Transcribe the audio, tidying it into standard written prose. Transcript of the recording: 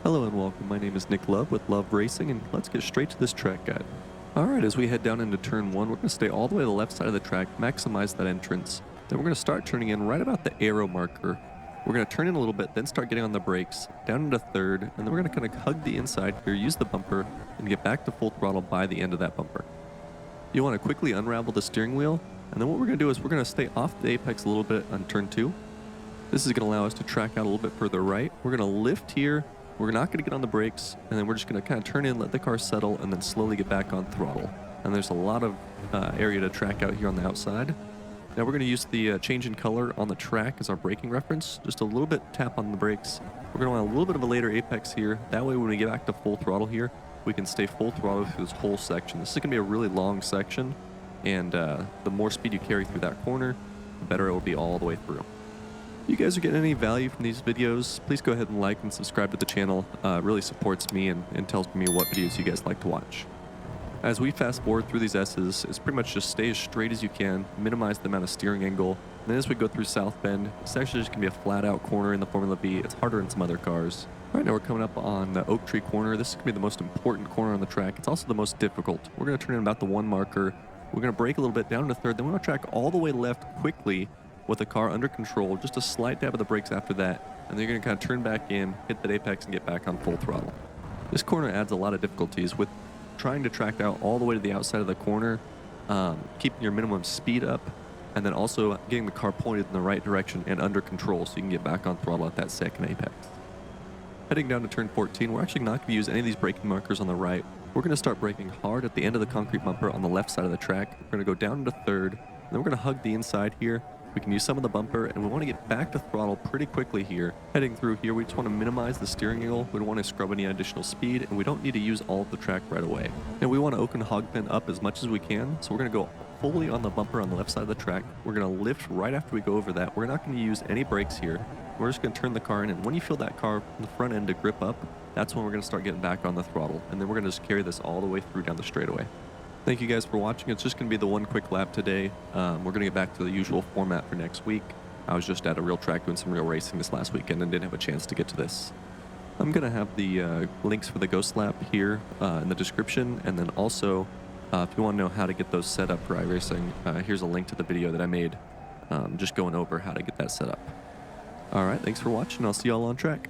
Hello and welcome, my name is Nick Love with Love Racing, and let's get straight to this track guide. Alright, as we head down into turn 1, we're going to stay all the way to the left side of the track, maximize that entrance. Then we're going to start turning in right about the arrow marker. We're going to turn in a little bit, then start getting on the brakes, down into third, and then we're going to kind of hug the inside here, use the bumper, and get back to full throttle by the end of that bumper. You want to quickly unravel the steering wheel, and then what we're going to do is we're going to stay off the apex a little bit on turn 2. This is going to allow us to track out a little bit further right. We're going to lift here. We're not going to get on the brakes, and then we're just going to kind of turn in, let the car settle, and then slowly get back on throttle. And there's a lot of area to track out here on the outside. Now we're going to use the change in color on the track as our braking reference. Just a little bit tap on the brakes. We're going to want a little bit of a later apex here. That way when we get back to full throttle here, we can stay full throttle through this whole section. This is going to be a really long section, and the more speed you carry through that corner, the better it will be all the way through. If you guys are getting any value from these videos, please go ahead and like and subscribe to the channel. It really supports me and tells me what videos you guys like to watch. As we fast forward through these S's, it's pretty much just stay as straight as you can, minimize the amount of steering angle. And then as we go through South Bend, it's actually just going to be a flat out corner in the Formula Vee. It's harder in some other cars. All right, now we're coming up on the Oak Tree corner. This is going to be the most important corner on the track. It's also the most difficult. We're going to turn in about the 1 marker. We're going to brake a little bit down to third. Then we're going to track all the way left quickly with the car under control, just a slight dab of the brakes after that, and then you're going to kind of turn back in, hit that apex, and get back on full throttle. This corner adds a lot of difficulties with trying to track out all the way to the outside of the corner, keeping your minimum speed up, and then also getting the car pointed in the right direction and under control so you can get back on throttle at that second apex. Heading down to turn 14, we're actually not going to use any of these braking markers on the right. We're going to start braking hard at the end of the concrete bumper on the left side of the track. We're going to go down into third, and then we're going to hug the inside here. We can use some of the bumper, and we want to get back to throttle pretty quickly here. Heading through here, we just want to minimize the steering angle. We don't want to scrub any additional speed, and we don't need to use all of the track right away. And we want to open hog pen up as much as we can, so we're going to go fully on the bumper on the left side of the track. We're going to lift right after we go over that. We're not going to use any brakes here. We're just going to turn the car in, and when you feel that car from the front end to grip up, that's when we're going to start getting back on the throttle, and then we're going to just carry this all the way through down the straightaway. Thank you guys for watching. It's just going to be the 1 quick lap today. We're going to get back to the usual format for next week. I was just at a real track doing some real racing this last weekend and didn't have a chance to get to this. I'm going to have the links for the Ghost Lap here in the description, and then also if you want to know how to get those set up for iRacing, here's a link to the video that I made just going over how to get that set up. Alright, thanks for watching. I'll see y'all on track.